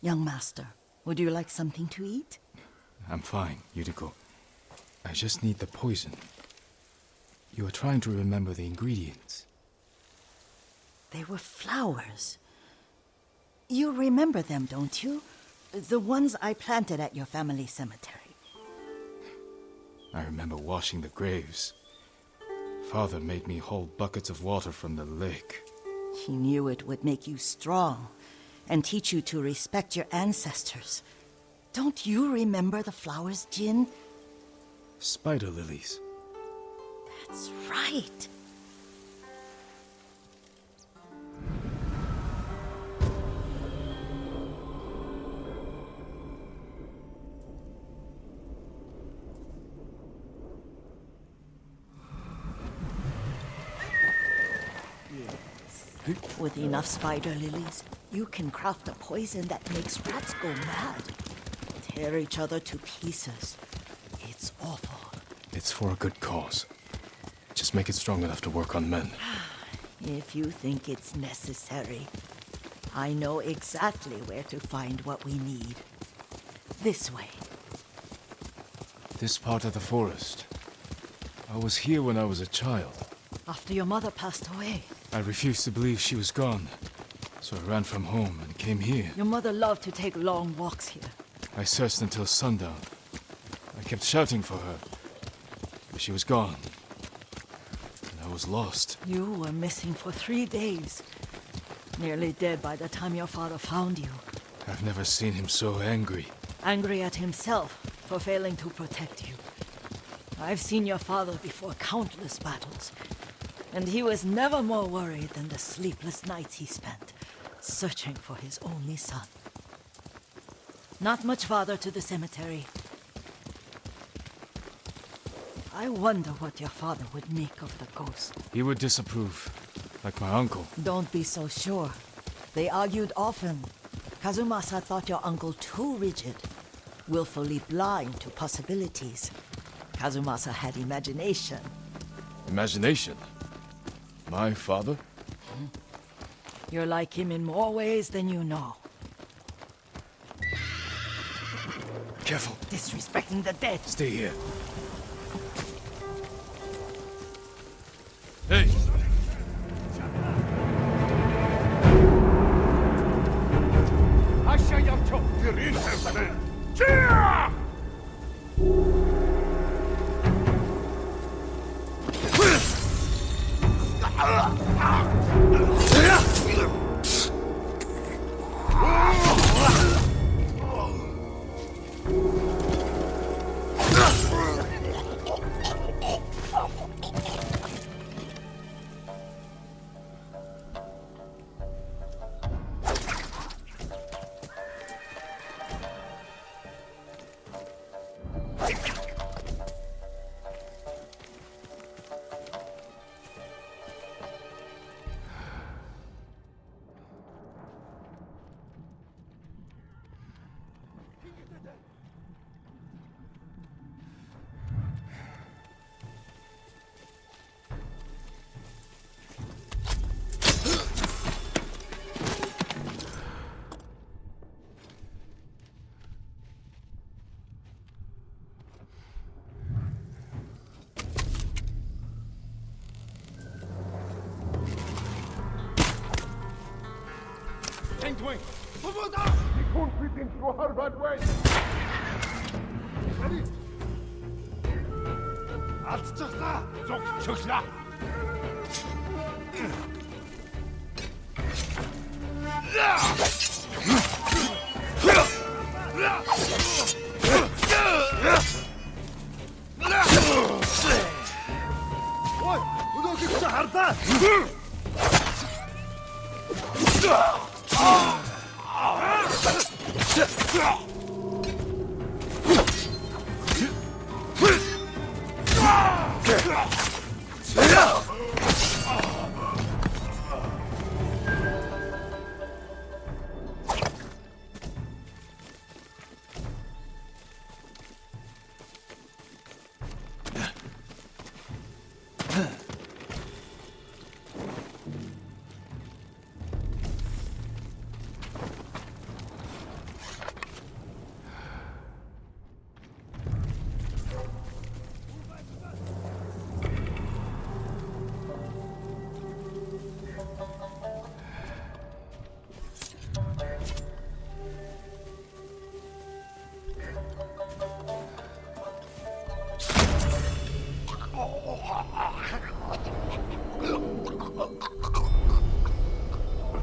Young master, would you like something to eat? I'm fine, Yuriko. I just need the poison. You are trying to remember the ingredients. They were flowers. You remember them, don't you? The ones I planted at your family cemetery. I remember washing the graves. Father made me hold buckets of water from the lake. He knew it would make you strong and teach you to respect your ancestors. Don't you remember the flowers, Jin? Spider lilies. That's right. With enough spider lilies, you can craft a poison that makes rats go mad. Tear each other to pieces. It's awful. It's for a good cause. Just make it strong enough to work on men. If you think it's necessary, I know exactly where to find what we need. This way. This part of the forest. I was here when I was a child. After your mother passed away. I refused to believe she was gone, so I ran from home and came here. Your mother loved to take long walks here. I searched until sundown. I kept shouting for her, but she was gone. And I was lost. You were missing for 3 days. Nearly dead by the time your father found you. I've never seen him so angry. Angry at himself for failing to protect you. I've seen your father before countless battles. And he was never more worried than the sleepless nights he spent, searching for his only son. Not much farther to the cemetery. I wonder what your father would make of the ghost. He would disapprove, like my uncle. Don't be so sure. They argued often. Kazumasa thought your uncle too rigid, willfully blind to possibilities. Kazumasa had imagination. Imagination? My father? You're like him in more ways than you know. Careful. Disrespecting the dead. Stay here. Hey!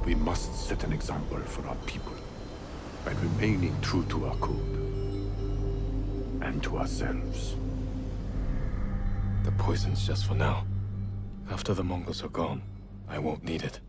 We must set an example for our people by remaining true to our code and to ourselves. The poison's just for now. After the Mongols are gone, I won't need it.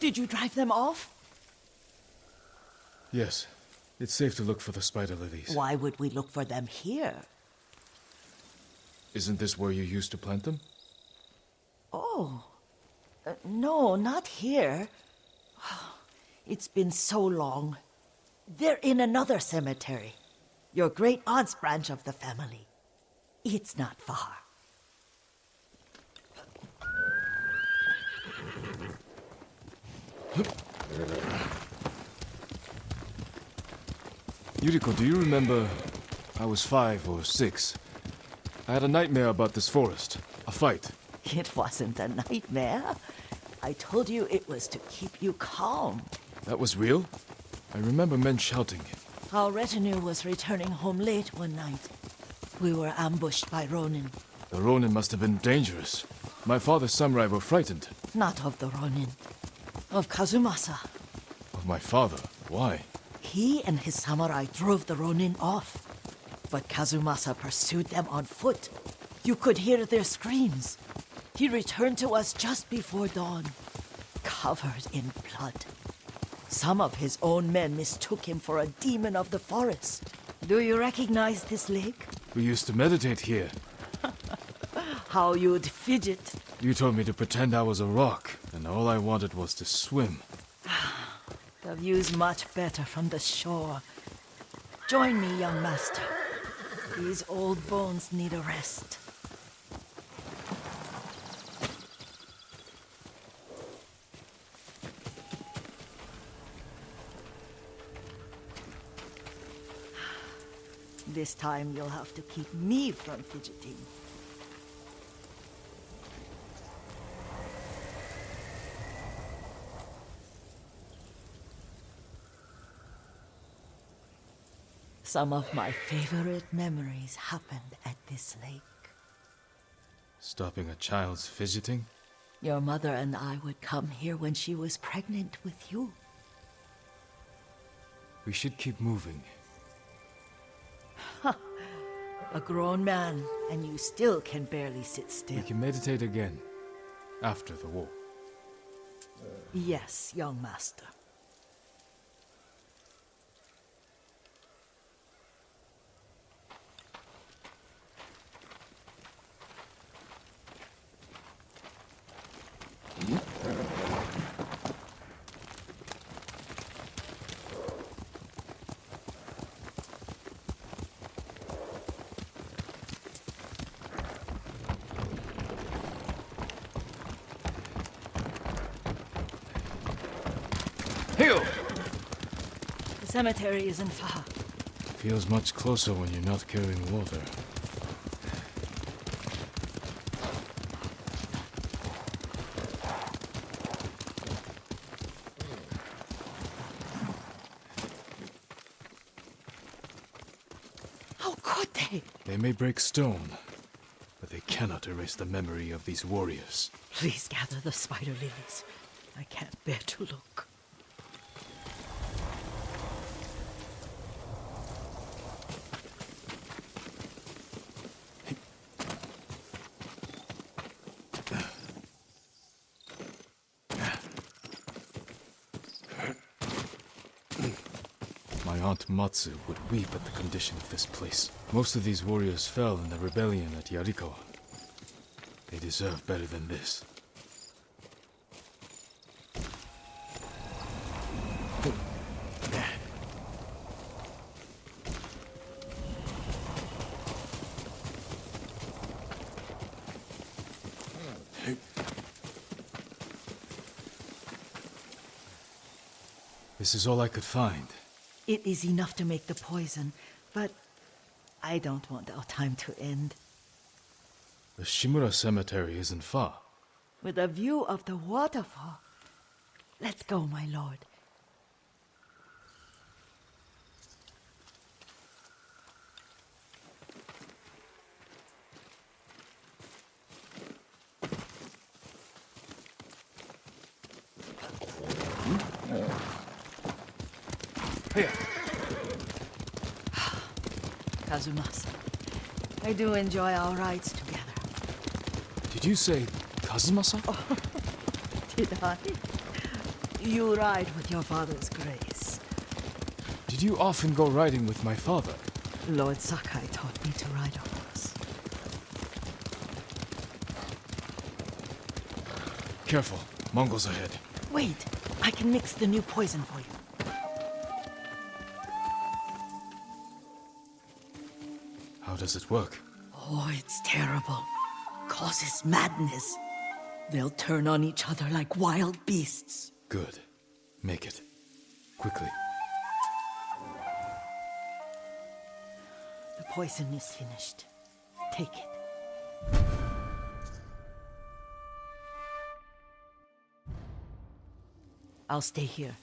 Did you drive them off? Yes. It's safe to look for the spider lilies. Why would we look for them here? Isn't this where you used to plant them? Oh. No, not here. It's been so long. They're in another cemetery. Your great aunt's branch of the family. It's not far. Yuriko, do you remember? I was 5 or 6. I had a nightmare about this forest. A fight. It wasn't a nightmare. I told you it was to keep you calm. That was real? I remember men shouting. Our retinue was returning home late one night. We were ambushed by Ronin. The Ronin must have been dangerous. My father's samurai were frightened. Not of the Ronin. Of Kazumasa. Of my father? Why? He and his samurai drove the Ronin off. But Kazumasa pursued them on foot. You could hear their screams. He returned to us just before dawn, covered in blood. Some of his own men mistook him for a demon of the forest. Do you recognize this lake? We used to meditate here. How you'd fidget. You told me to pretend I was a rock, and all I wanted was to swim. The view's much better from the shore. Join me, young master. These old bones need a rest. This time you'll have to keep me from fidgeting. Some of my favorite memories happened at this lake. Stopping a child's fidgeting? Your mother and I would come here when she was pregnant with you. We should keep moving. A grown man, and you still can barely sit We still. can meditate again. After the war. Yes, young master. cemetery isn't far. Feels much closer when you're not carrying water. How could they? They may break stone, but they cannot erase the memory of these warriors. Please gather the spider lilies. I can't bear to look. My aunt Matsu would weep at the condition of this place. Most of these warriors fell in the rebellion at YURIKO. They deserve better than this. This is all I could find. It is enough to make the poison, but I don't want our time to end. The Shimura cemetery isn't far. With a view of the waterfall. Let's go, my lord. Kazumasa, I do enjoy our rides together. Did you say Kazumasa? Did I? You ride with your father's grace. Did you often go riding with my father? Lord Sakai taught me to ride a horse. Careful, Mongols ahead. Wait, I can mix the new poison for you. How does it work? Oh, it's terrible. Causes madness. They'll turn on each other like wild beasts. Good. Make it. Quickly. The poison is finished. Take it. I'll stay here.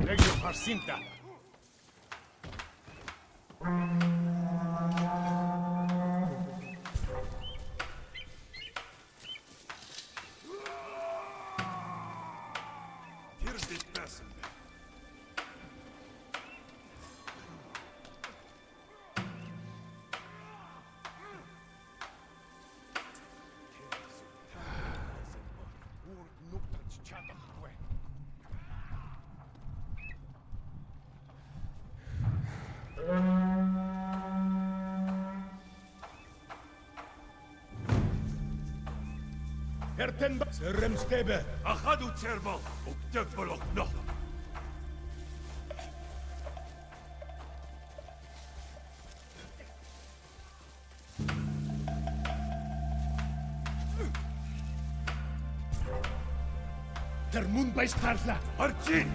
Legio Parsinta. Here's the person. Herten Seremstebe, Achadu Terbal, Uktekbolok no. Der mund bij startla. Archie!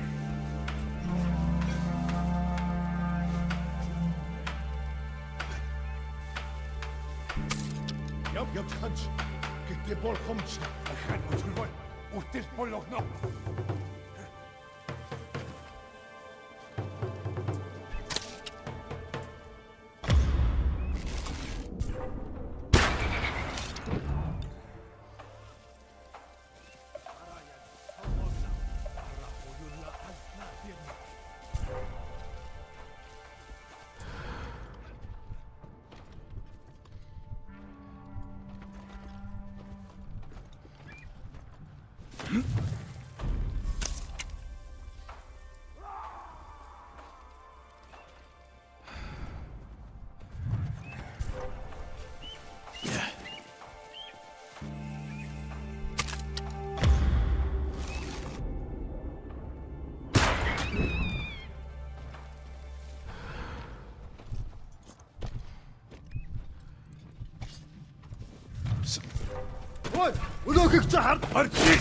Yap kanch. Kijk de bol komt. We gaan ons gewoon. Het is bol nog. Ой, өнөөхийг чи хард. Archie!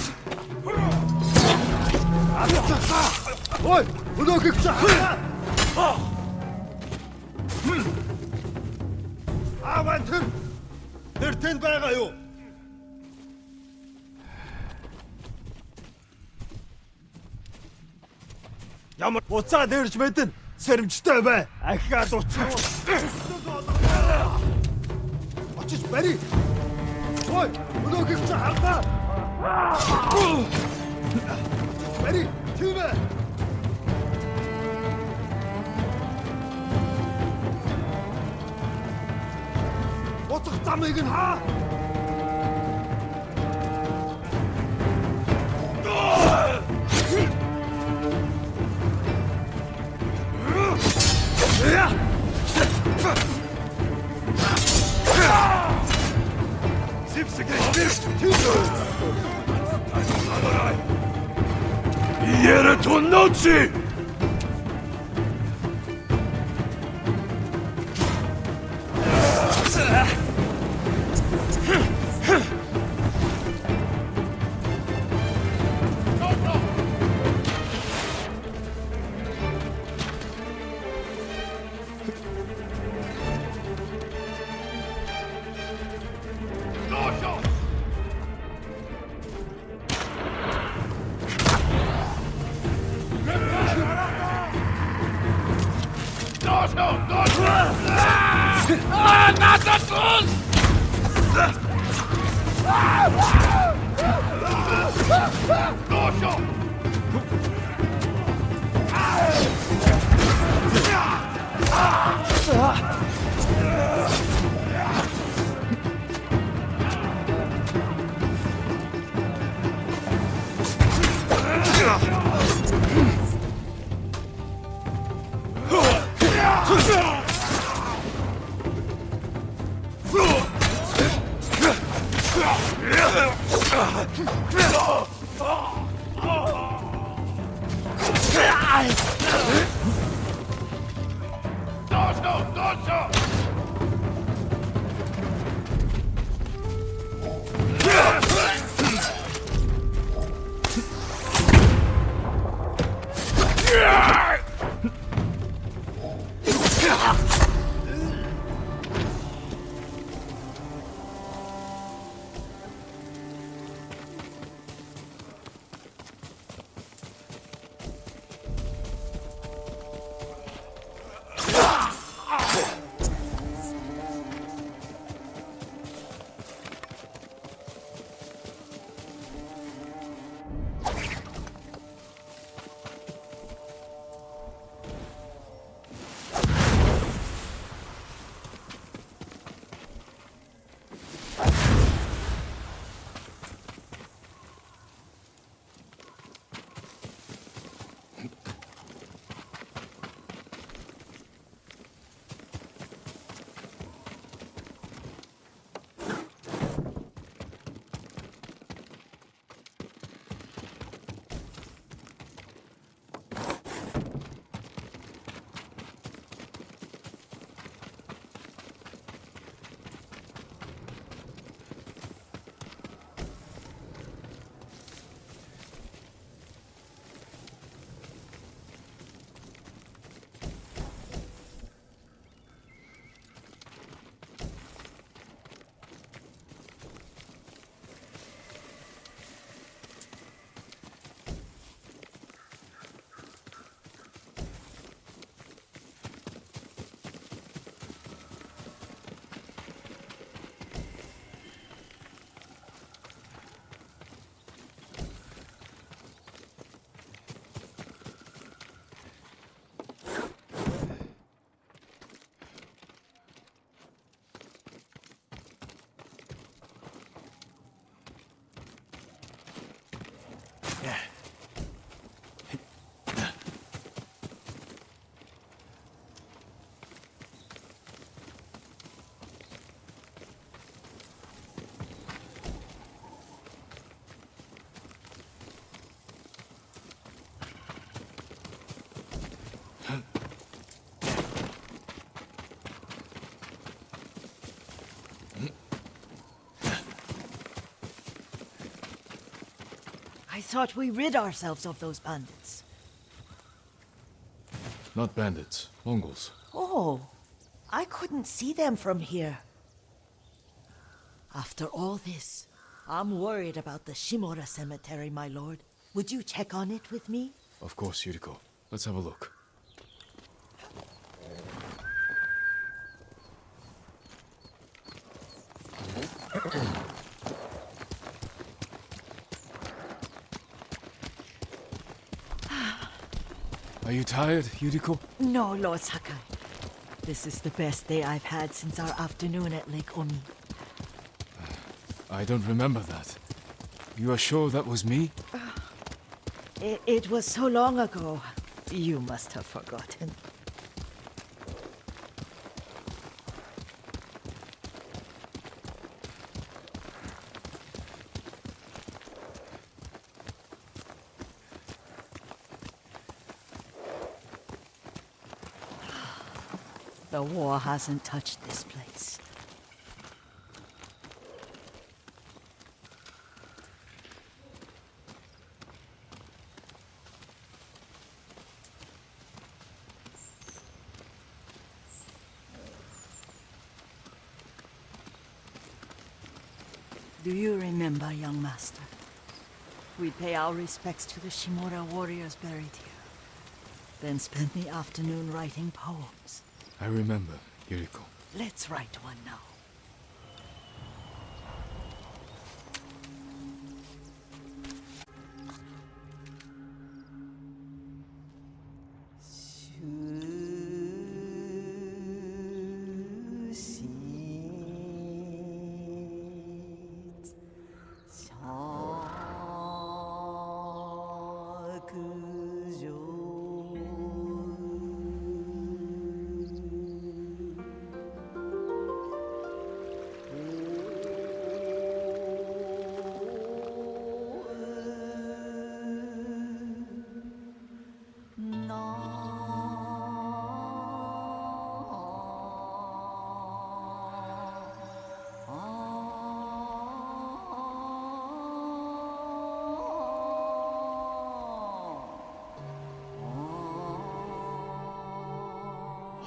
Ой, өнөөхийг чи хард. Аван тэр тэнд байгаа юу? Ямар буцаад ирж мэдэн сэрэмжтэй бай. Ахиад уцаа. Очиж барь. Ой, өнөөхийг чи хардаа. Барь, тийм ээ. Утга замыг нь хаа. Jere to noci! I thought we rid ourselves of those bandits. Not bandits, Mongols. Oh, I couldn't see them from here. After all this, I'm worried about the Shimura cemetery, my lord. Would you check on it with me? Of course, Yuriko. Let's have a look. Are you tired, Yuriko? No, Lord Sakai. This is the best day I've had since our afternoon at Lake Omi. I don't remember that. You are sure that was me? It was so long ago. You must have forgotten. The war hasn't touched this place. Do you remember, young master? We pay our respects to the Shimura warriors buried here, then spend the afternoon writing poems. I remember, Yuriko. Let's write one now.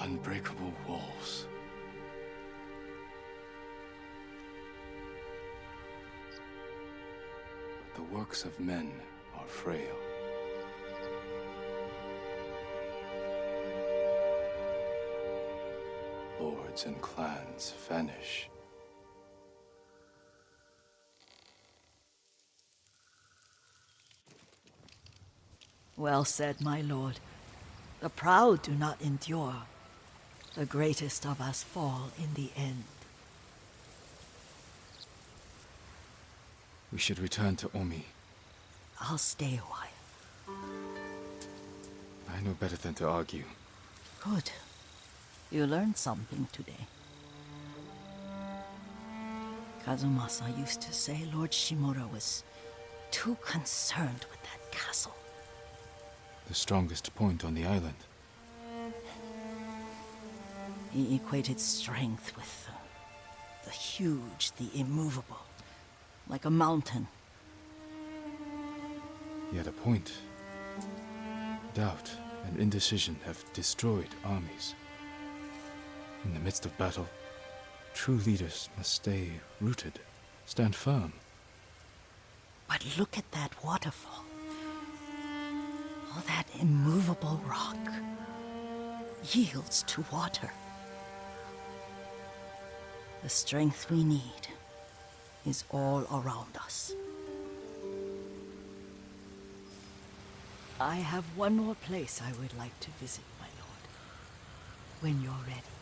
Unbreakable walls. The works of men are frail. Lords and clans vanish. Well said, my lord. The proud do not endure. The greatest of us fall in the end. We should return to Omi. I'll stay a while. I know better than to argue. Good. You learned something today. Kazumasa used to say Lord Shimura was too concerned with that castle. The strongest point on the island. He equated strength with the huge, the immovable, like a mountain. Yet a point. Doubt and indecision have destroyed armies. In the midst of battle, true leaders must stay rooted, stand firm. But look at that waterfall. All that immovable rock yields to water. The strength we need is all around us. I have one more place I would like to visit, my lord. When you're ready.